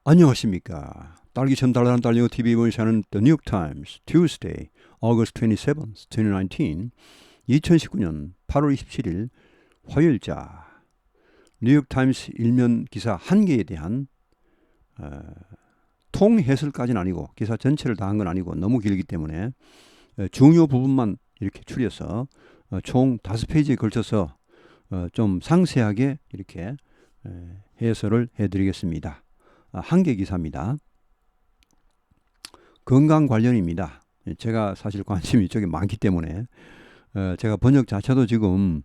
안녕하십니까. 딸기처럼 달달한 딸기오 TV 본사는 The New York Times, Tuesday, August 27th, 2019, 2019년 8월 27일 화요일자 뉴욕 타임스 일면 기사 한 개에 대한 통해설까지는 아니고 기사 전체를 다 한 건 아니고 너무 길기 때문에 중요 부분만 이렇게 추려서 총 5페이지에 걸쳐서 좀 상세하게 이렇게 해설을 해드리겠습니다. 한 개 기사입니다. 건강 관련입니다. 제가 사실 관심이 이쪽에 많기 때문에 제가 번역 자체도 지금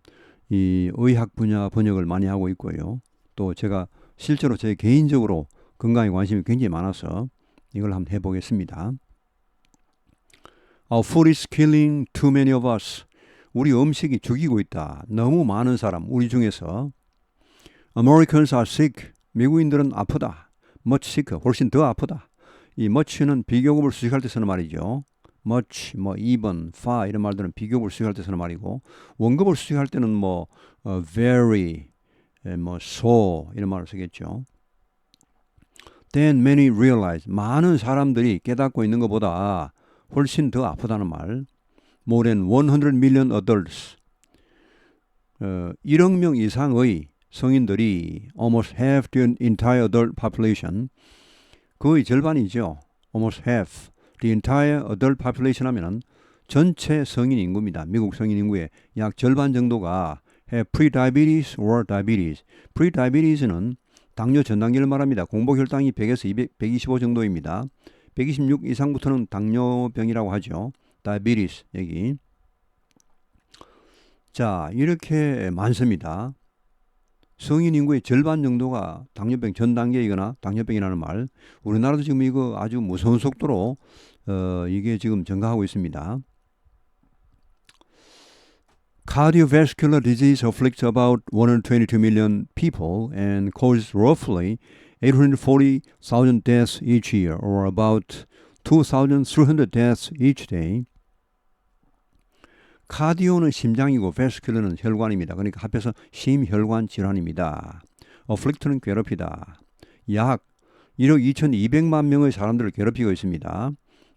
이 의학 분야 번역을 많이 하고 있고요. 또 제가 실제로 제 개인적으로 건강에 관심이 굉장히 많아서 이걸 한번 해보겠습니다. Our food is killing too many of us. 우리 음식이 죽이고 있다. 너무 많은 사람, 우리 중에서. Americans are sick. 미국인들은 아프다. much sick, 훨씬 더 아프다. 이 much는 비교급을 수식할 때 쓰는 말이죠. much, even, far 이런 말들은 비교급을 수식할 때 쓰는 말이고 원급을 수식할 때는 very, so 이런 말을 쓰겠죠. Then many realize, 많은 사람들이 깨닫고 있는 것보다 훨씬 더 아프다는 말. More than 100 million adults, 1억 명 이상의 성인들이 almost half the entire adult population, 거의 절반이죠. almost half the entire adult population 하면은 전체 성인 인구입니다. 미국 성인 인구의 약 절반 정도가 have pre-diabetes or diabetes. pre-diabetes는 당뇨 전 단계를 말합니다. 공복 혈당이 100에서 200, 125 정도입니다. 126 이상부터는 당뇨병이라고 하죠. diabetes 여기. 자, 이렇게 많습니다. 성인 인구의 절반 정도가 당뇨병 전 단계이거나 당뇨병이라는 말. 우리나라도 지금 이거 아주 무서운 속도로 이게 지금 증가하고 있습니다. Cardiovascular disease afflicts about 122 million people and causes roughly 840,000 deaths each year, or about 2,300 deaths each day. 카디오는 심장이고 베스큘러는 혈관입니다. 그러니까 합해서 심혈관 질환입니다. afflict는 괴롭히다. 약 1억 2,200만 명의 사람들을 괴롭히고 있습니다.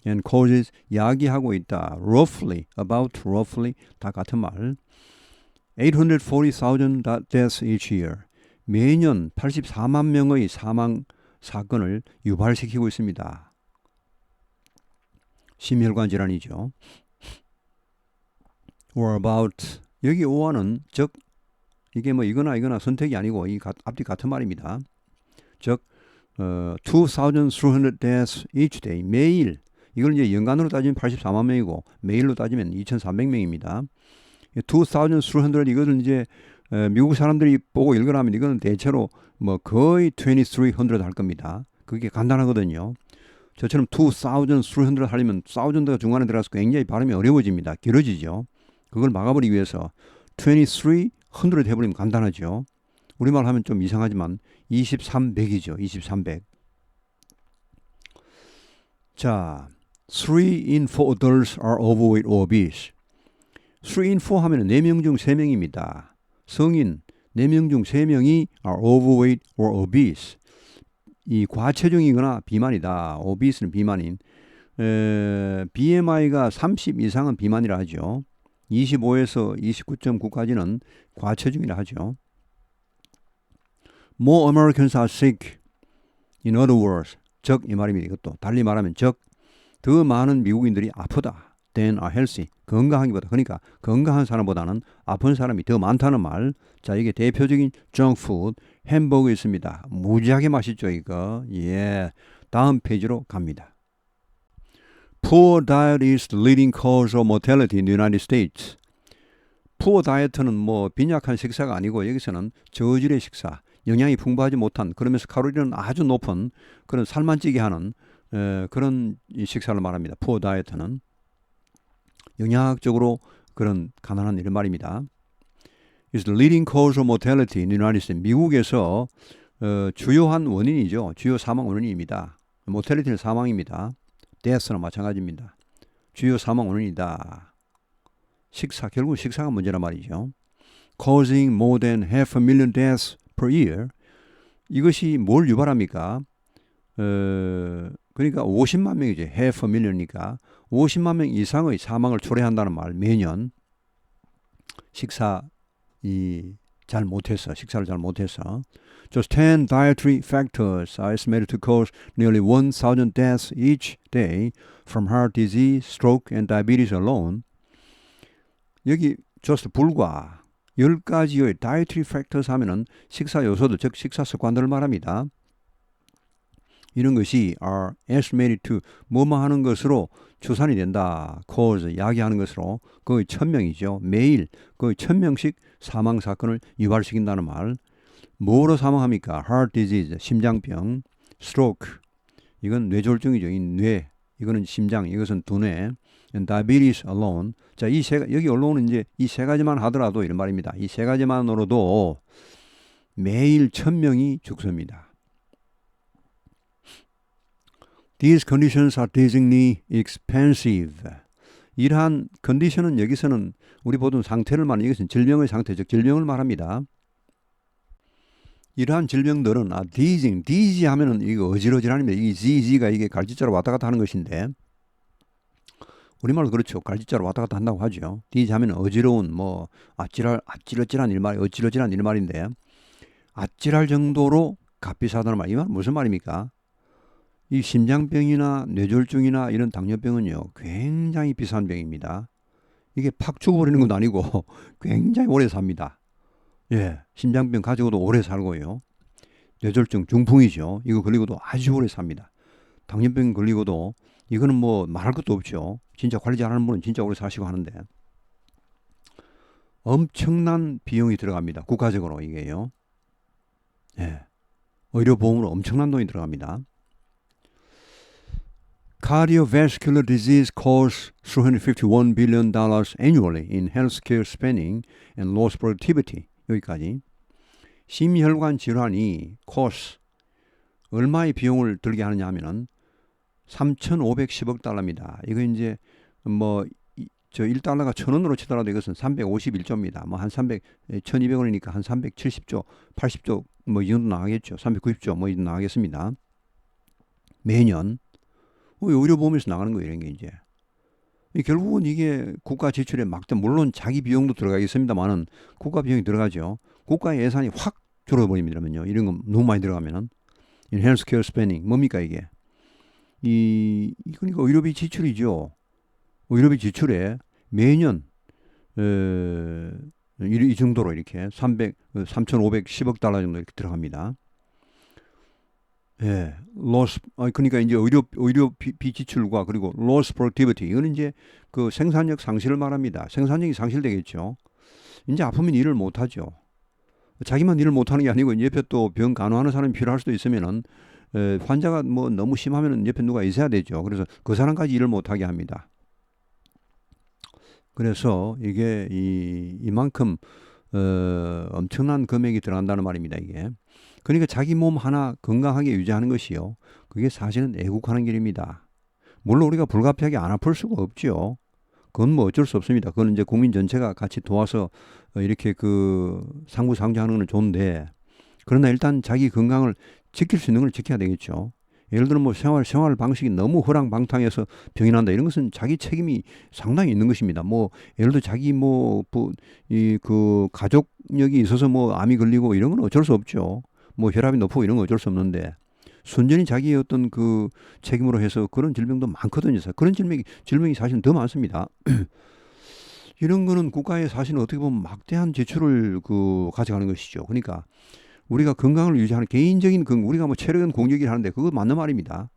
and causes 야기하고 있다. roughly, about, roughly 다 같은 말. 840,000 deaths each year. 매년 84만 명의 사망 사건을 유발시키고 있습니다. 심혈관 질환이죠. or about, 여기 or는 즉 이게 이거나 선택이 아니고 이 앞뒤 같은 말입니다. 즉 2,300 deaths each day, 매일. 이걸 이제 연간으로 따지면 84만 명이고 매일로 따지면 2,300명입니다. 2,300 이것을 이제 미국 사람들이 보고 읽으라면 이거는 대체로 거의 2,300 할 겁니다. 그게 간단하거든요. 저처럼 2,300 하려면 1000가 중간에 들어가서 굉장히 발음이 어려워집니다. 길어지죠. 그걸 막아버리기 위해서 2,300 해버리면 간단하죠. 우리말 하면 좀 이상하지만 2,300이죠. 2,300. 자, 3 in 4 adults are overweight or obese. 3 in 4 하면 4명 중 3명입니다. 성인 4명 중 3명이 are overweight or obese. 이 과체중이거나 비만이다. obese는 비만인. BMI가 30 이상은 비만이라 하죠. 25에서 29.9까지는 과체중이라 하죠. More Americans are sick. In other words, 즉 이 말입니다. 이것도 달리 말하면 즉 더 많은 미국인들이 아프다. than are healthy. 건강하기보다, 그러니까 건강한 사람보다는 아픈 사람이 더 많다는 말. 자, 이게 대표적인 junk food, 햄버거 있습니다. 무지하게 맛있죠, 이거. 예. 다음 페이지로 갑니다. Poor diet is the leading cause of mortality in the United States. Poor diet는 빈약한 식사가 아니고 여기서는 저질의 식사, 영양이 풍부하지 못한, 그러면서 칼로리는 아주 높은 그런 살만 찌게 하는 그런 식사를 말합니다. Poor diet는 영양학적으로 그런 가난한 이런 말입니다. Is the leading cause of mortality in the United States. 미국에서 주요한 원인이죠. 주요 사망 원인입니다. mortality는 사망입니다. death는 마찬가지입니다. 주요 사망 원인이다. 결국 식사가 문제란 말이죠. Causing more than 500,000 deaths per year. 이것이 뭘 유발합니까? 그러니까 50만 명이죠. half a million이니까 50만 명 이상의 사망을 초래한다는 말. 매년 식사를 잘 못해서 Just 10 dietary factors are estimated to cause nearly 1,000 deaths each day from heart disease, stroke, and diabetes alone. 여기 just 불과 10가지의 dietary factors 하면은 식사 요소들, 즉 식사 습관들을 말합니다. 이런 것이 are estimated to 뭐뭐 하는 것으로 추산이 된다. cause 야기하는 것으로 거의 1,000명이죠. 매일 거의 1,000명씩 사망 사건을 유발시킨다는 말. 뭐로 사망합니까? heart disease 심장병, stroke 이건 뇌졸중이죠. 이 뇌 이거는 심장, 이것은 두뇌. and diabetes alone. 자, 이 세 여기 언론은 이제 이 세 가지만 하더라도 이런 말입니다. 이 세 가지만으로도 매일 1,000명이 죽습니다. These conditions are dizzyingly expensive. 이러한 컨디션은 여기서는 우리 보통 상태를 말하는 이것은 질병의 상태, 즉 질병을 말합니다. 이러한 질병들은 dizzy 하면은 이거 어지러지라는데 이 z가 이게 갈짓자로 왔다 갔다 하는 것인데 우리말로 그렇죠. 갈짓자로 왔다 갔다 한다고 하죠. dizzy 하면 어지러운 뭐 아찔어찔한 일말인데 아찔할 정도로 값비싸다는 말. 이 말은 무슨 말입니까? 이 심장병이나 뇌졸중이나 이런 당뇨병은요 굉장히 비싼 병입니다. 이게 팍 죽어버리는 건 아니고 굉장히 오래 삽니다. 예, 심장병 가지고도 오래 살고요. 뇌졸중 중풍이죠. 이거 걸리고도 아주 오래 삽니다. 당뇨병 걸리고도 이거는 뭐 말할 것도 없죠. 진짜 관리 잘하는 분은 진짜 오래 사시고 하는데 엄청난 비용이 들어갑니다. 국가적으로 이게요. 예, 의료보험으로 엄청난 돈이 들어갑니다. Cardiovascular disease costs $351 billion annually in healthcare spending and lost productivity. 여기까지. 심혈관 질환이 cost 얼마의 비용을 들게 하느냐 하면은 3,510억 달러입니다. 이거 이제 뭐 저 1달러가 1,000원으로 치더라도 이것은 351조입니다. 뭐 한 1,200원이니까 한 370조, 80조 뭐 이 정도 나가겠죠. 390조 뭐 이 정도 나가겠습니다. 매년. 의료보험에서 나가는 거예요, 이런 게 이제. 결국은 이게 국가 지출에 막대, 물론 자기 비용도 들어가겠습니다만은 국가 비용이 들어가죠. 국가 예산이 확 줄어버리면요. 이런 거 너무 많이 들어가면은. 헬스케어 스페닝, 뭡니까 이게? 그러니까 의료비 지출이죠. 의료비 지출에 매년, 이 정도로 이렇게 3,510억 달러 정도 이렇게 들어갑니다. 예, 그러니까 이제 의료비 지출과 그리고 loss productivity 이거는 이제 그 생산력 상실을 말합니다. 생산력이 상실되겠죠. 이제 아프면 일을 못 하죠. 자기만 일을 못 하는 게 아니고 옆에 또 병 간호하는 사람이 필요할 수도 있으면은 환자가 뭐 너무 심하면은 옆에 누가 있어야 되죠. 그래서 그 사람까지 일을 못 하게 합니다. 그래서 이게 이만큼 엄청난 금액이 들어간다는 말입니다. 이게. 그러니까 자기 몸 하나 건강하게 유지하는 것이요. 그게 사실은 애국하는 길입니다. 물론 우리가 불가피하게 안 아플 수가 없죠. 그건 뭐 어쩔 수 없습니다. 그건 이제 국민 전체가 같이 도와서 이렇게 그 상부상조하는 건 좋은데 그러나 일단 자기 건강을 지킬 수 있는 걸 지켜야 되겠죠. 예를 들어 뭐 생활 방식이 너무 허랑방탕해서 병이 난다 이런 것은 자기 책임이 상당히 있는 것입니다. 뭐 예를 들어 자기 그 가족력이 있어서 뭐 암이 걸리고 이런 건 어쩔 수 없죠. 뭐 혈압이 높고 이런 건 어쩔 수 없는데 순전히 자기의 어떤 그 책임으로 해서 그런 질병도 많거든요. 그런 질병이 사실은 더 많습니다. 이런 거는 국가에 사실은 어떻게 보면 막대한 지출을 가져가는 것이죠. 그러니까 우리가 건강을 유지하는 개인적인 우리가 뭐 체력은 공력이라 하는데 그거 맞는 말입니다.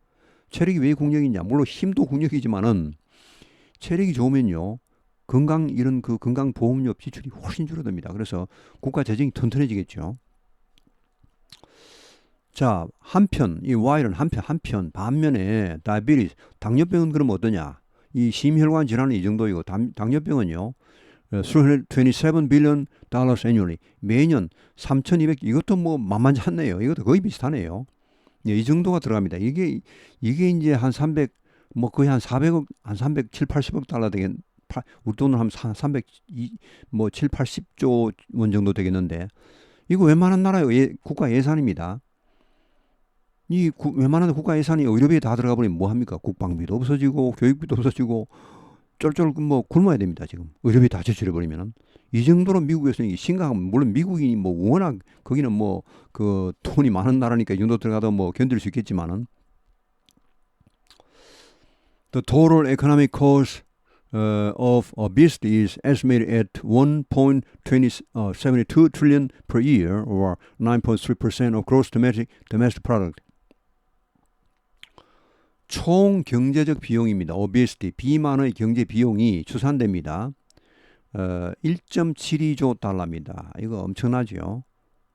체력이 왜 공력이냐? 물론 힘도 공력이지만은 체력이 좋으면요. 이런 그 건강보험료 지출이 훨씬 줄어듭니다. 그래서 국가 재정이 튼튼해지겠죠. 자, 이 Y는 한편 반면에 diabetes, 당뇨병은 그럼 어떠냐? 이 심혈관 질환은 이 정도이고 당뇨병은요. 327 billion dollars annually. 매년 3,200 이것도 뭐 만만치 않네요. 이것도 거의 비슷하네요. 예, 이 정도가 들어갑니다. 이게 이제 한 300 뭐 거의 한 400억 한 307, 80억 달러 우리 돈으로 하면 302뭐 7, 80조 원 정도 되겠는데 이거 웬만한 나라의 국가 예산입니다. 웬만한 국가 예산이 의료비에 다 들어가 버리면 뭐 합니까? 국방비도 없어지고 교육비도 없어지고 쫄쫄 뭐 굶어야 됩니다. 지금 의료비 다 지출해 버리면은 이 정도로 미국에서 이게 심각한, 물론 미국이 뭐 워낙 거기는 뭐 그 돈이 많은 나라니까 이 정도 들어가도 뭐 견딜 수 있겠지만은 the total economic cost of obesity is estimated at 1.72 trillion per year, or 9.3% of gross domestic product. 총 경제적 비용입니다. obesity, 비만의 경제 비용이 추산됩니다. 1.72조 달러입니다. 이거 엄청나죠.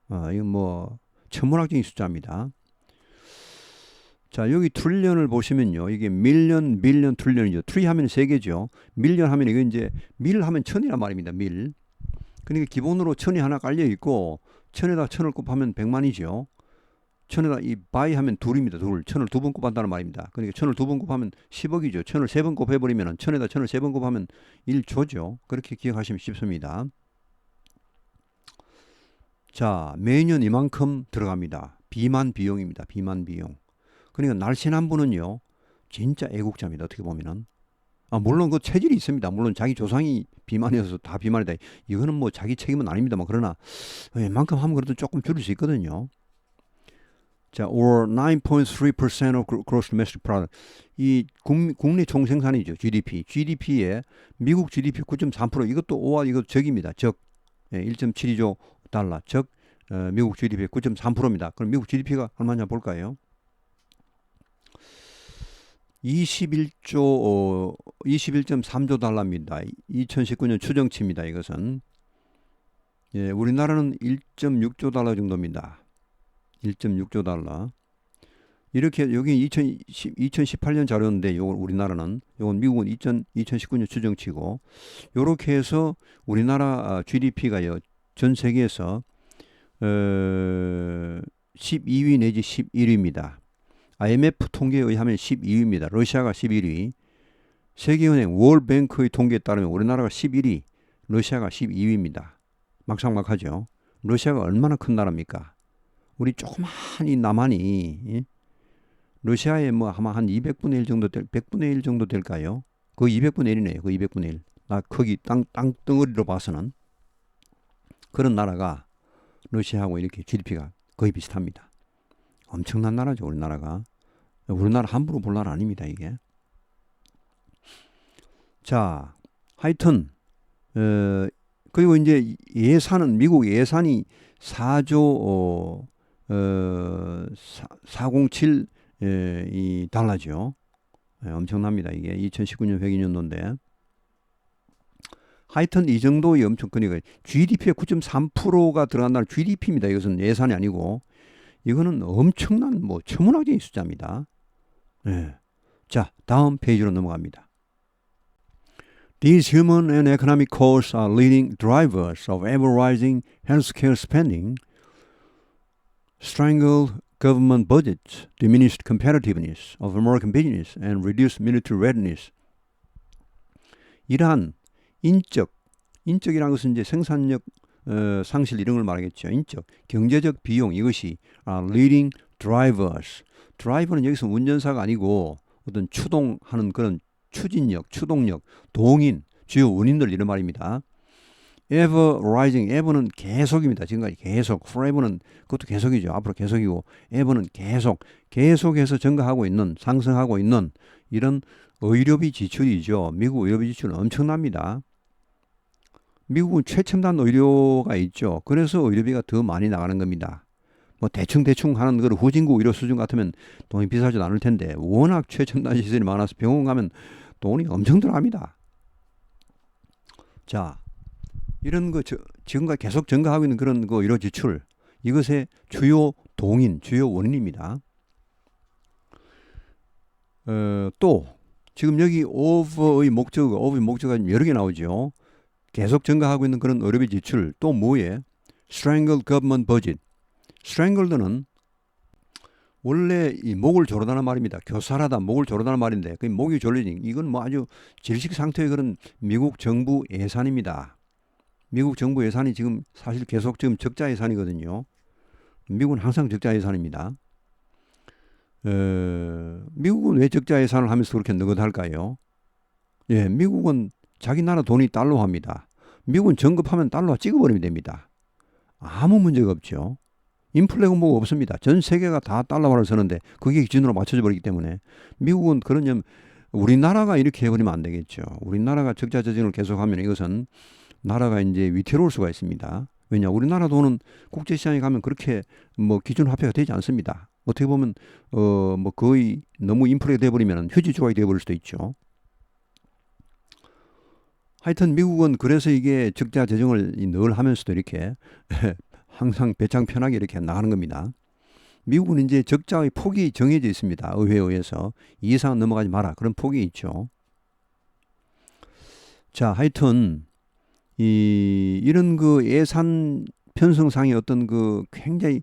이거 뭐 천문학적인 숫자입니다. 자, 여기 트릴리언을 보시면요. 이게 밀리언, 빌리언, 트릴리언이죠. 트리 하면 세 개죠. 밀리언 하면 이거 이제 밀 하면 천이란 말입니다. 밀. 그러니까 기본으로 천이 하나 깔려 있고 천에다 천을 곱하면 100만이죠. 천에다 이 바이 하면 둘입니다. 둘. 천을 두 번 곱한다는 말입니다. 그러니까 천을 두 번 곱하면 10억이죠. 천을 세 번 곱해버리면 천에다 천을 세 번 곱하면 1조죠. 그렇게 기억하시면 쉽습니다. 자, 매년 이만큼 들어갑니다. 비만 비용입니다. 비만 비용. 그러니까 날씬한 분은요, 진짜 애국자입니다. 어떻게 보면은. 물론 그 체질이 있습니다. 물론 자기 조상이 비만이어서 다 비만이다. 이거는 뭐 자기 책임은 아닙니다만, 그러나 웬만큼 하면 그래도 조금 줄일 수 있거든요. 자, or 9.3% of gross domestic product. 이 국내 총생산이죠. GDP. GDP에 미국 GDP 9.3%. 이것도 오와 이거 적입니다. 적. 1.72조 달러. 적 미국 GDP의 9.3%입니다. 그럼 미국 GDP가 얼마냐 볼까요? 21.3조 달러입니다. 2019년 추정치입니다. 이것은. 예, 우리나라는 1.6조 달러 정도입니다. 1.6조 달러. 이렇게 여기 2018년 자료인데 요건 우리나라는, 요건 미국은 2019년 추정치고, 요렇게 해서 우리나라 GDP가요 전 세계에서 12위 내지 11위입니다. IMF 통계에 의하면 12위입니다. 러시아가 11위. 세계은행 월뱅크의 통계에 따르면 우리나라가 11위, 러시아가 12위입니다. 막상막하죠. 러시아가 얼마나 큰 나라입니까? 우리 조그만 이 남한이, 러시아에 뭐 아마 한 200분의 1 정도 100분의 1 정도 될까요? 거의 200분의 1이네요. 거의 200분의 1. 거기 땅덩어리로 봐서는. 그런 나라가 러시아하고 이렇게 GDP가 거의 비슷합니다. 엄청난 나라죠, 우리나라가. 우리나라 함부로 볼 나라 아닙니다, 이게. 자, 하여튼 그리고 이제 예산은, 미국 예산이 4조 407 이 달러죠. 엄청납니다, 이게. 2019년 회계연도인데. 하여튼 이 정도의 엄청 크니까 GDP의 9.3%가 들어간다는 GDP입니다. 이것은 예산이 아니고. 이거는 엄청난 뭐 천문학적인 숫자입니다. 네. 자, 다음 페이지로 넘어갑니다. These human and economic costs are leading drivers of ever-rising healthcare spending, strangled government budgets, diminished competitiveness of American business, and reduced military readiness. 이러한 인적이라는 것은 이제 생산력 상실 이런 걸 말하겠죠. 인적, 경제적 비용, 이것이 leading drivers. 드라이버는 여기서 운전사가 아니고 어떤 추동하는 그런 추진력, 추동력, 동인, 주요 원인들 이런 말입니다. ever rising, ever는 계속입니다. 지금까지 계속, forever는 그것도 계속이죠. 앞으로 계속이고, ever는 계속해서 증가하고 있는, 상승하고 있는 이런 의료비 지출이죠. 미국 의료비 지출은 엄청납니다. 미국은 최첨단 의료가 있죠. 그래서 의료비가 더 많이 나가는 겁니다. 뭐 대충 하는 그 후진국 의료 수준 같으면 돈이 비싸지도 않을 텐데 워낙 최첨단 시설이 많아서 병원 가면 돈이 엄청 들어갑니다. 자, 이런 거 지금까지 계속 증가하고 있는 그런 거 의료 지출, 이것의 주요 동인, 주요 원인입니다. 또 지금 여기 over의 목적어가 여러 개 나오죠. 계속 증가하고 있는 그런 의료비 지출, 또 뭐에? strangled government budget. strangled는 원래 이 목을 조르다는 말입니다. 교살하다, 목을 조르다는 말인데 그 목이 졸리니 이건 뭐 아주 질식 상태의 그런 미국 정부 예산입니다. 미국 정부 예산이 지금 사실 계속 지금 적자 예산이거든요. 미국은 항상 적자 예산입니다. 미국은 왜 적자 예산을 하면서 그렇게 느긋할까요? 예, 미국은 자기 나라 돈이 달러 합니다. 미국은 정급하면 달러 찍어버리면 됩니다. 아무 문제가 없죠. 인플레 공보가 없습니다. 전 세계가 다 달러화를 쓰는데 그게 기준으로 맞춰져 버리기 때문에 미국은 그런 점 우리나라가 이렇게 해버리면 안 되겠죠. 우리나라가 적자 재정을 계속하면 이것은 나라가 이제 위태로울 수가 있습니다. 왜냐, 우리나라 돈은 국제시장에 가면 그렇게 뭐 기준 화폐가 되지 않습니다. 어떻게 보면 뭐 거의 너무 인플레가 돼버리면 휴지 조각이 돼버릴 수도 있죠. 하여튼 미국은 그래서 이게 적자 재정을 늘 하면서도 이렇게 항상 배짱 편하게 이렇게 나가는 겁니다. 미국은 이제 적자의 폭이 정해져 있습니다. 의회에 의해서 이 이상 넘어가지 마라. 그런 폭이 있죠. 자, 하여튼 이런 그 예산 편성상의 어떤 그 굉장히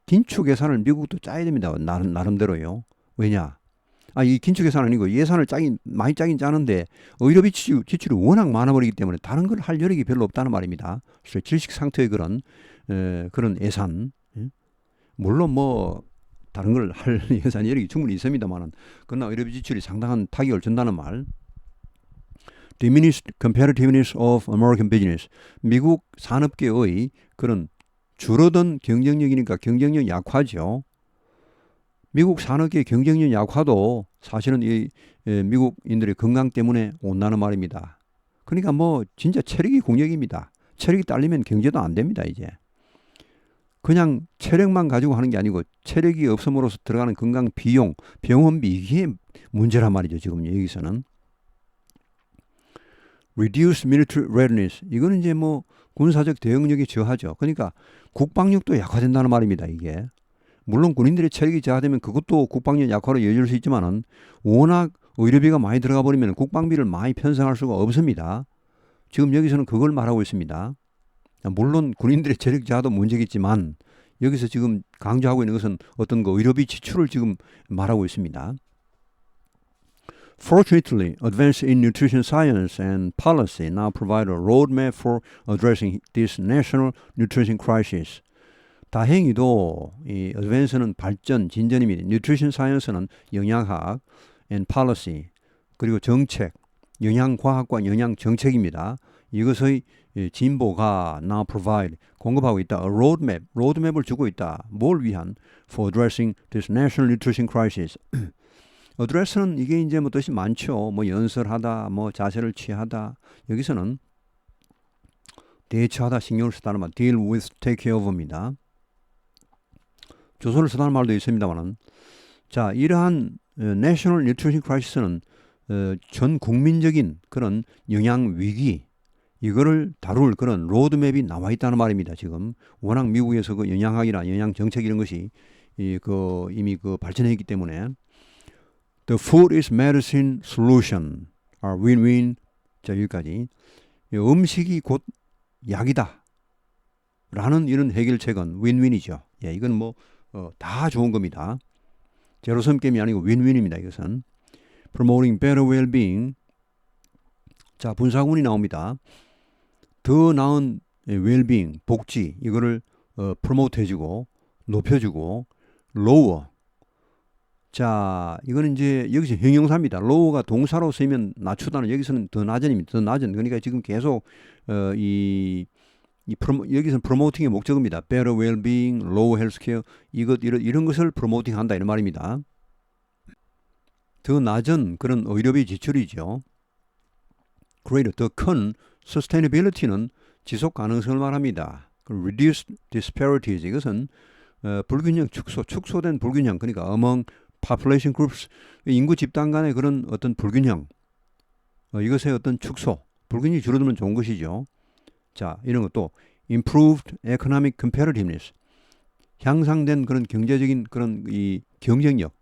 긴축 예산을 미국도 짜야 됩니다. 나름대로요. 왜냐? 이 긴축 예산 아니고 예산을 많이 짜긴 짜는데 의료비 지출이 워낙 많아버리기 때문에 다른 걸 할 여력이 별로 없다는 말입니다. 질식 상태의 그런 예산. 물론 뭐 다른 걸 할 예산 여력이 충분히 있습니다만은 그러나 의료비 지출이 상당한 타격을 준다는 말. Diminished competitiveness of American business. 미국 산업계의 그런 줄어든 경쟁력이니까 경쟁력 약화죠. 미국 산업계 경쟁력 약화도 사실은 이 미국인들의 건강 때문에 온다는 말입니다. 그러니까 뭐 진짜 체력이 공력입니다. 체력이 딸리면 경제도 안 됩니다. 이제 그냥 체력만 가지고 하는 게 아니고 체력이 없음으로써 들어가는 건강 비용, 병원비 이게 문제란 말이죠. 지금 여기서는 reduced military readiness. 이거는 이제 뭐 군사적 대응력이 저하죠. 그러니까 국방력도 약화된다는 말입니다. 이게 물론 군인들의 체력이 저하되면 그것도 국방력 약화로 이어질 수 있지만은 워낙 의료비가 많이 들어가 버리면 국방비를 많이 편성할 수가 없습니다. 지금 여기서는 그걸 말하고 있습니다. 물론 군인들의 체력 저하도 문제겠지만 여기서 지금 강조하고 있는 것은 어떤 그 의료비 지출을 지금 말하고 있습니다. Fortunately, advances in nutrition science and policy now provide a roadmap for addressing this national nutrition crisis. 다행히도 이 advance는 발전, 진전입니다. nutrition science는 영양학 and policy 그리고 정책, 영양과학과 영양정책입니다. 이것의 진보가 now provide 공급하고 있다. A roadmap, 로드맵을 주고 있다. 뭘 위한? For addressing this national nutrition crisis. 어드레스는 이게 이제 뭐 뜻이 많죠. 뭐 연설하다, 뭐 자세를 취하다. 여기서는 대처하다, 신경을 쓰다는 말, deal with, take care of입니다. 조소를 쓰다는 말도 있습니다만은, 자, 이러한 National Nutrition Crisis는 전 국민적인 그런 영양 위기, 이거를 다룰 그런 로드맵이 나와 있다는 말입니다. 지금 워낙 미국에서 그 영양학이나 영양 정책 이런 것이 이미 발전해 있기 때문에. The food is medicine solution are win-win. 자, 여기까지. 음식이 곧 약이다. 라는 이런 해결책은 윈윈이죠. 예, 이건 뭐, 다 좋은 겁니다. 제로섬 게임이 아니고 윈윈입니다. 이것은. Promoting better well-being. 자, 분사구문이 나옵니다. 더 나은 well-being, 복지, 이거를 promote 해주고, 높여주고, lower. 자, 이거는 이제 여기서 형용사입니다. lower가 동사로 쓰이면 낮추다는 여기서는 더 낮은입니다. 더 낮은. 그러니까 지금 계속 여기서는 promoting의 목적입니다. better well-being, lower healthcare 이런 것을 promoting한다 이런 말입니다. 더 낮은 그런 의료비 지출이죠. greater, 더 큰 sustainability는 지속 가능성을 말합니다. reduced disparities 이것은 불균형 축소된 불균형 그러니까 among population groups 인구 집단 간의 그런 어떤 불균형 이것의 어떤 축소 불균형이 줄어들면 좋은 것이죠. 자, 이런 것도 improved economic competitiveness 향상된 그런 경제적인 그런 이 경쟁력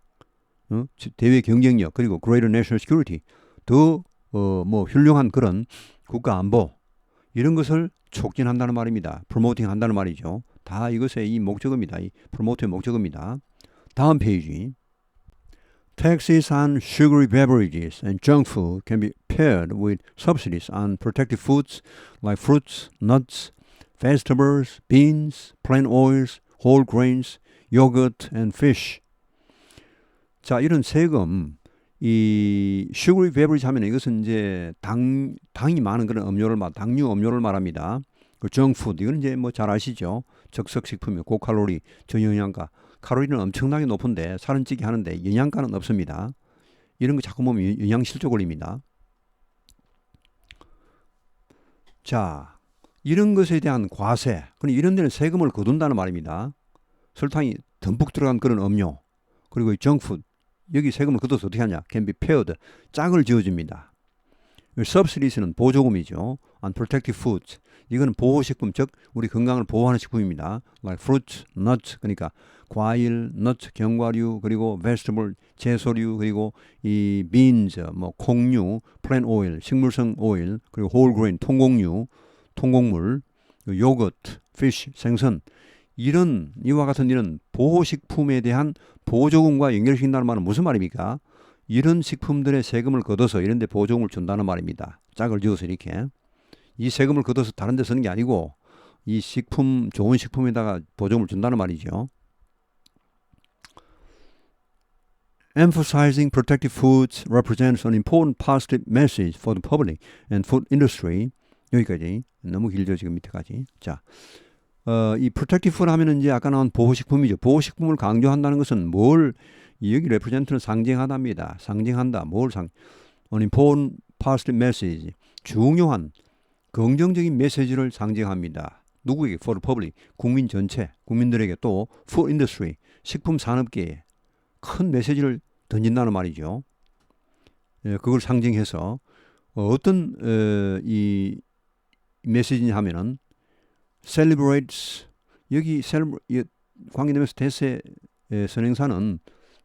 대외 경쟁력 그리고 greater national security 더 뭐 훌륭한 그런 국가 안보 이런 것을 촉진한다는 말입니다. promoting 한다는 말이죠. 다 이것의 이 목적입니다. 이 promote의 목적입니다. 다음 페이지. Taxes on sugary beverages and junk food can be paired with subsidies on protected foods like fruits, nuts, vegetables, beans, plant oils, whole grains, yogurt, and fish. 자, 이런 세금, 이 sugary beverage 하면 이것은 이제 당이 많은 그런 당류 음료를 말합니다. 그 정푸드, 이건 이제 뭐 잘 아시죠? 적석식품이요, 고칼로리, 저영양가. 칼로리는 엄청나게 높은데 살은 찌게 하는데 영양가는 없습니다. 이런 거 자꾸 보면 영양실조 걸립니다. 자, 이런 것에 대한 과세, 이런 데는 세금을 거둔다는 말입니다. 설탕이 듬뿍 들어간 그런 음료, 그리고 정푸드, 여기 세금을 거둬서 어떻게 하냐? can be paid, 짝을 지어줍니다. subsidies는 보조금이죠. on protective foods, 이거는 보호식품, 즉 우리 건강을 보호하는 식품입니다. like fruits, nuts, 그러니까 과일, nuts, 견과류, 그리고 vegetable, 채소류, 그리고 이 beans, 뭐 콩류, plant oil, 식물성 오일, 그리고 whole grain, 통곡류, 통곡물, 요거트, fish, 생선, 이런 이와 같은 이런 보호식품에 대한 보조금과 연결시킨다는 말은 무슨 말입니까? 이런 식품들의 세금을 걷어서 이런 데 보조금을 준다는 말입니다. 짝을 지어서 이렇게. 이 세금을 걷어서 다른 데 쓰는 게 아니고 이 식품, 좋은 식품에다가 보조금을 준다는 말이죠. Emphasizing protected foods represents an important positive message for the public and food industry. 여기까지. 너무 길죠, 지금 밑에까지. 자, 이 protected food 하면은 이제 아까 나온 보호식품이죠. 보호식품을 강조한다는 것은 뭘, 여기 represent는 상징하답니다. 상징한다. an important positive message. 중요한 긍정적인 메시지를 상징합니다. 누구에게? For the public. 국민 전체, 국민들에게, 또 food industry, 식품 산업계에 큰 메시지를 던진다는 말이죠. 그걸 상징해서 어떤 이 메시지냐 하면은 celebrates, 여기 관계되면서 대세 선행사는,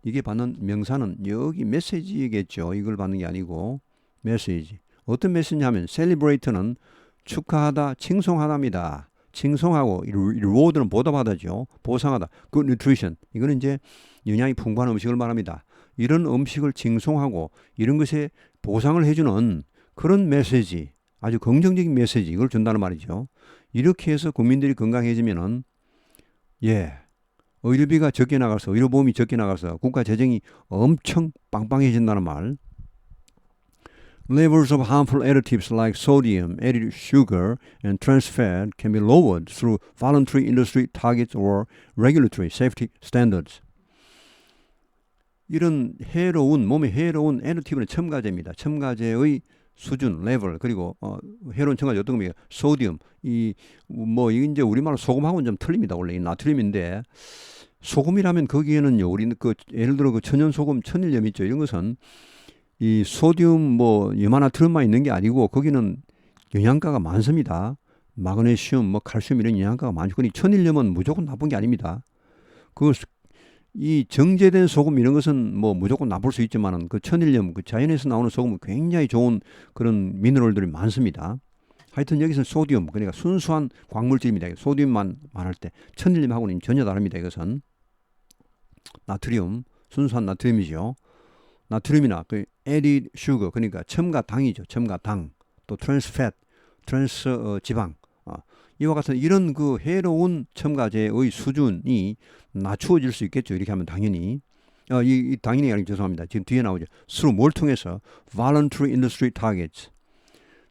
이게 받는 명사는 여기 메시지겠죠. 이걸 받는 게 아니고 메시지. 어떤 메시지냐 하면 celebrate는 축하하다, 칭송하다입니다. 칭송하고, reward는 보답하다죠. 보상하다. good nutrition, 이거는 이제 영양이 풍부한 음식을 말합니다. 이런 음식을 칭송하고 이런 것에 보상을 해주는 그런 메시지, 아주 긍정적인 메시지, 이걸 준다는 말이죠. 이렇게 해서 국민들이 건강해지면은, 의료비가 적게 나가서, 의료보험이 적게 나가서 국가 재정이 엄청 빵빵해진다는 말. Levels of harmful additives like sodium, added sugar, and trans fat can be lowered through voluntary industry targets or regulatory safety standards. 이런 몸에 해로운 애디티브는 첨가제입니다. 첨가제의 수준, 레벨, 그리고 해로운 첨가제 어떤 겁니까? 소디움, 이게 이제 우리말로 소금하고는 좀 틀립니다. 원래 이 나트륨인데, 소금이라면 거기에는요, 우리는 예를 들어 천연소금, 천일염 있죠. 이런 것은 이 소디움, 염화나트륨만 있는 게 아니고 거기는 영양가가 많습니다. 마그네슘, 칼슘 이런 영양가가 많죠. 그러니 천일염은 무조건 나쁜 게 아닙니다. 이 정제된 소금 이런 것은 무조건 나쁠 수 있지만은 그 천일염, 자연에서 나오는 소금은 굉장히 좋은 그런 미네랄들이 많습니다. 하여튼 여기서는 소디움, 그러니까 순수한 광물질입니다. 소디움만 말할 때 천일염하고는 전혀 다릅니다. 이것은 나트륨, 순수한 나트륨이죠. 나트륨이나 added sugar, 그러니까 첨가당이죠. 첨가당, 또 trans fat, 트랜스 지방, 이와 같은 이런 해로운 첨가제의 수준이 낮추어질 수 있겠죠. 이렇게 하면 당연히. 당연히 아니고 죄송합니다. 지금 뒤에 나오죠. through 뭘 통해서? voluntary industry targets.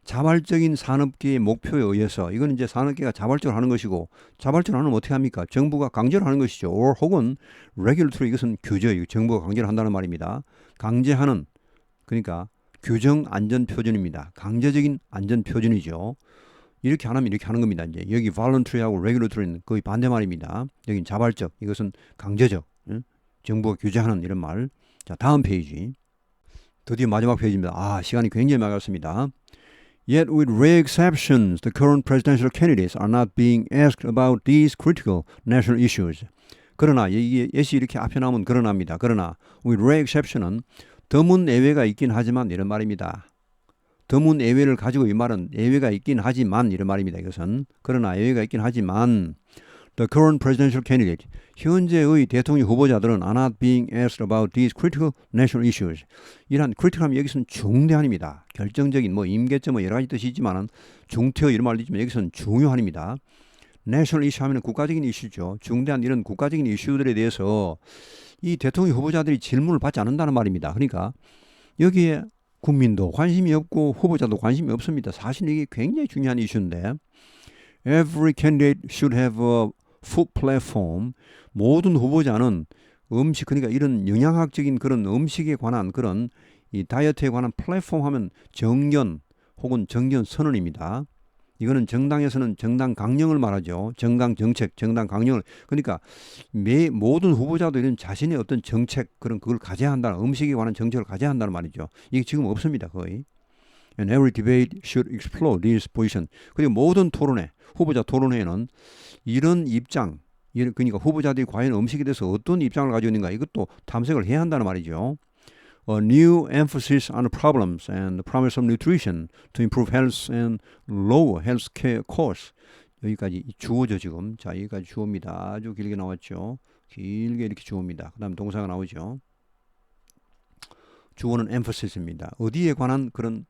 자발적인 산업계의 목표에 의해서, 이건 이제 산업계가 자발적으로 하는 것이고, 자발적으로 하면 어떻게 합니까? 정부가 강제로 하는 것이죠. or 혹은 regulatory, 이것은 규제, 정부가 강제로 한다는 말입니다. 강제하는, 그러니까 규정 안전 표준입니다. 강제적인 안전 표준이죠. 이렇게 안 하면 이렇게 하는 겁니다. 이제 여기 voluntary하고 regulatory는 거의 반대 말입니다. 여긴 자발적, 이것은 강제적, 정부가 규제하는 이런 말. 자, 다음 페이지. 드디어 마지막 페이지입니다. 시간이 굉장히 많았습니다. Yet with rare exceptions, the current presidential candidates are not being asked about these critical national issues. 그러나, 이게 예시 이렇게 앞에 나오면 그러나입니다. 그러나 with rare exception은 드문 예외가 있긴 하지만 이런 말입니다. 드문 예외를 가지고 이 말은 예외가 있긴 하지만 이런 말입니다. 이것은 그러나 예외가 있긴 하지만 the current presidential candidate, 현재의 대통령 후보자들은 are not being asked about these critical national issues. 이런 critical하면 여기서는 중대한입니다. 결정적인 임계점 여러 가지 뜻이 있지만 중퇴 이런 말도 있지만 여기서는 중요한입니다. national issue 하면 국가적인 이슈죠. 중대한 이런 국가적인 이슈들에 대해서 이 대통령 후보자들이 질문을 받지 않는다는 말입니다. 그러니까 여기에 국민도 관심이 없고 후보자도 관심이 없습니다. 사실 이게 굉장히 중요한 이슈인데 Every candidate should have a food platform. 모든 후보자는 음식 그러니까 이런 영양학적인 그런 음식에 관한 그런 이 다이어트에 관한 플랫폼 하면 정견 혹은 정견 선언입니다. 이거는 정당에서는 정당 강령을 말하죠. 정당 정책, 정당 강령을. 그러니까 모든 후보자들은 자신의 어떤 정책 그걸 가져야 한다는 음식에 관한 정책을 가져야 한다는 말이죠. 이게 지금 없습니다, 거의. And every debate should explore this position. 그리고 모든 토론회, 후보자 토론회에는 이런 입장, 그러니까 후보자들이 과연 음식에 대해서 어떤 입장을 가지고 있는가 이것도 탐색을 해야 한다는 말이죠. A new emphasis on problems and the promise of nutrition to improve health and lower healthcare costs. 여기까지 주어죠 지금. 자 여기까지 주어입니다. 아주 길게 나왔죠. 길게 이렇게 주어입니다. 그 다음 동사가 나오죠. 주어는 emphasis,입니다. 어디에 관한 그런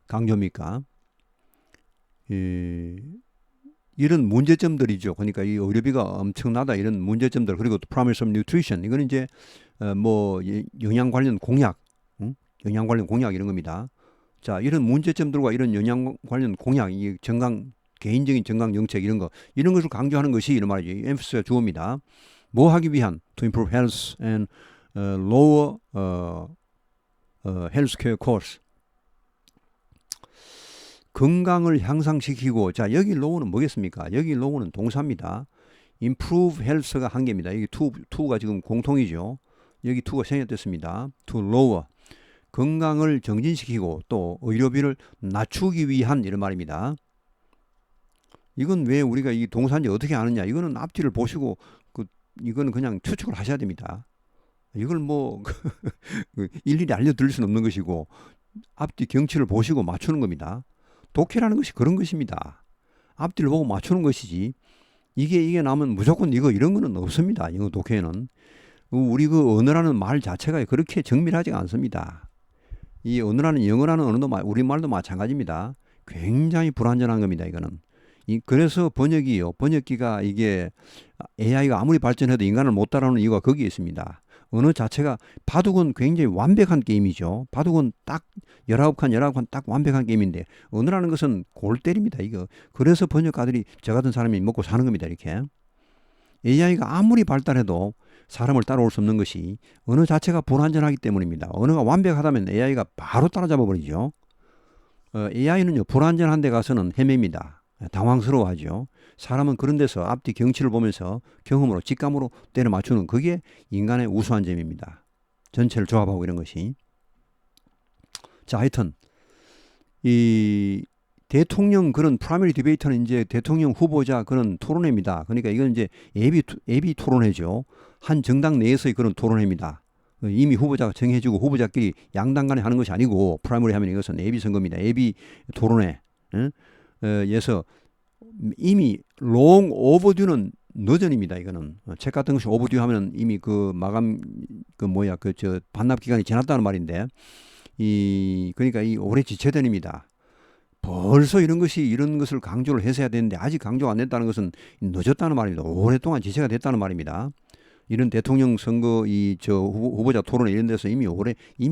강조입니까? 이런 문제점들이죠. 그러니까 이 의료비가 엄청나다 이런 문제점들 그리고 또 promise of nutrition 이거는 이제 뭐 영양 관련 공약, 영양 관련 공약 이런 겁니다. 자 이런 문제점들과 이런 영양 관련 공약, 이 개인적인 건강 정책 이런 것을 강조하는 것이 이런 말이죠. emphasis 주어입니다. 뭐 하기 위한 to improve health and lower healthcare costs. 건강을 향상시키고 자 여기 low는 뭐겠습니까? 여기 low는 동사입니다. improve health가 한 개입니다. 여기 to가 지금 공통이죠. 여기 to가 생략됐습니다. to lower 건강을 정진시키고 또 의료비를 낮추기 위한 이런 말입니다. 이건 왜 우리가 이 동사인지 어떻게 아느냐? 이거는 앞뒤를 보시고 이거는 그냥 추측을 하셔야 됩니다. 이걸 뭐 일일이 알려드릴 수는 없는 것이고 앞뒤 경치를 보시고 맞추는 겁니다. 독해라는 것이 그런 것입니다. 앞뒤를 보고 맞추는 것이지 이게 나면 무조건 이런 거는 없습니다. 영어 독해에는 우리 그 언어라는 말 자체가 그렇게 정밀하지가 않습니다. 이 언어라는 영어라는 언어도 우리말도 마찬가지입니다. 굉장히 불완전한 겁니다. 이거는. 그래서 번역기가 이게 AI가 아무리 발전해도 인간을 못 따라오는 이유가 거기에 있습니다. 언어 자체가 바둑은 굉장히 완벽한 게임이죠. 바둑은 딱 19칸 딱 완벽한 게임인데 언어라는 것은 골 때립니다. 이거. 그래서 번역가들이 저 같은 사람이 먹고 사는 겁니다. 이렇게. AI가 아무리 발달해도 사람을 따라올 수 없는 것이 언어 자체가 불완전하기 때문입니다. 언어가 완벽하다면 AI가 바로 따라잡아 버리죠. AI는요 불완전한 데 가서는 헤맵니다. 당황스러워하죠. 사람은 그런 데서 앞뒤 경치를 보면서 경험으로 직감으로 때려 맞추는 그게 인간의 우수한 점입니다. 전체를 조합하고 이런 것이. 자, 하여튼 이 대통령 그런 프라이머리 디베이터는 이제 대통령 후보자 그런 토론회입니다. 그러니까 이건 이제 예비 토론회죠. 한 정당 내에서의 그런 토론회입니다. 이미 후보자가 정해지고 후보자끼리 양당 간에 하는 것이 아니고 프라이머리 하면 이것은 예비 선거입니다. 예비 토론회. 에서 이미 long overdue는 늦은입니다. 이거는 책 같은 것이 overdue 하면 이미 그 마감 반납 기간이 지났다는 말인데 그러니까 이 오래 지체된입니다. 벌써 이런 것을 강조를 해서야 되는데 아직 강조가 안 됐다는 것은 늦었다는 말입니다. 오랫동안 지체가 됐다는 말입니다. 이런 대통령 선거 후보자 토론회 이런 데서 이미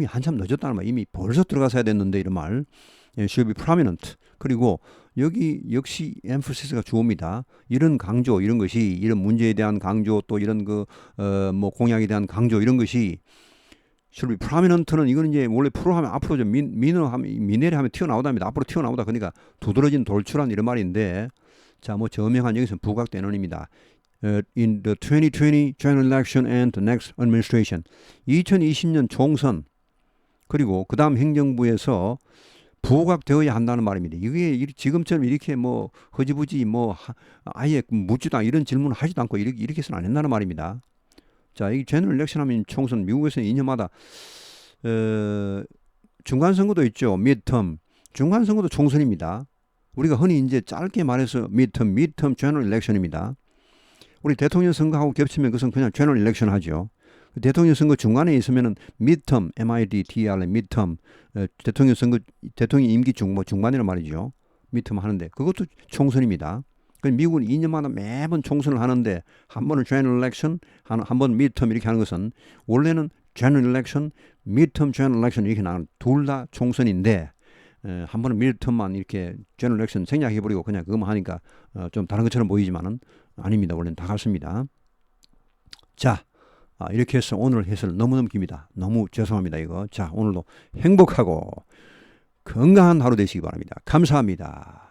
한참 늦었다는 말, 이미 벌써 들어가서야 됐는데 이런 말. should be prominent. 그리고 여기 역시 emphasis,가 주어입니다. 이런 강조, 이런 것이 이런 문제에 대한 강조 또 이런 공약에 대한 강조 이런 것이 should be prominent는 이거는 이제 원래 프로하면 앞으로 좀 미네리 하면 튀어나오답니다. 앞으로 튀어나오다 그러니까 두드러진 돌출한 이런 말인데 자 저명한 여기서 부각대론입니다. In the 2020 general election and the next administration 2020년 총선 그리고 그 다음 행정부에서 부각되어야 한다는 말입니다. 이게 지금처럼 이렇게 허지부지 아예 묻지도 않고 이런 질문을 하지도 않고 이렇게 해서는 안 된다는 말입니다. 자, 이 제너럴 일렉션 하면 총선 미국에서는 2년마다 중간 선거도 있죠. midterm. 중간 선거도 총선입니다. 우리가 흔히 이제 짧게 말해서 midterm 제너럴 일렉션입니다. 우리 대통령 선거하고 겹치면 그것은 그냥 제너럴 일렉션 하죠. 대통령 선거 중간에 있으면은 midterm, MIDTER, midterm, 대통령 임기 중반이란 말이죠. midterm 하는데 그것도 총선입니다. 그 미국은 2년마다 매번 총선을 하는데 한 번은 general election, 한 번 midterm 이렇게 하는 것은 원래는 general election, midterm general election 이렇게 나가는 둘 다 총선인데 한 번은 midterm만 이렇게 general election 생략해버리고 그냥 그것만 하니까 좀 다른 것처럼 보이지만은 아닙니다. 원래는 다 같습니다. 자, 이렇게 해서 오늘 해설 너무너무 깁니다. 너무 죄송합니다. 이거. 자, 오늘도 행복하고 건강한 하루 되시기 바랍니다. 감사합니다.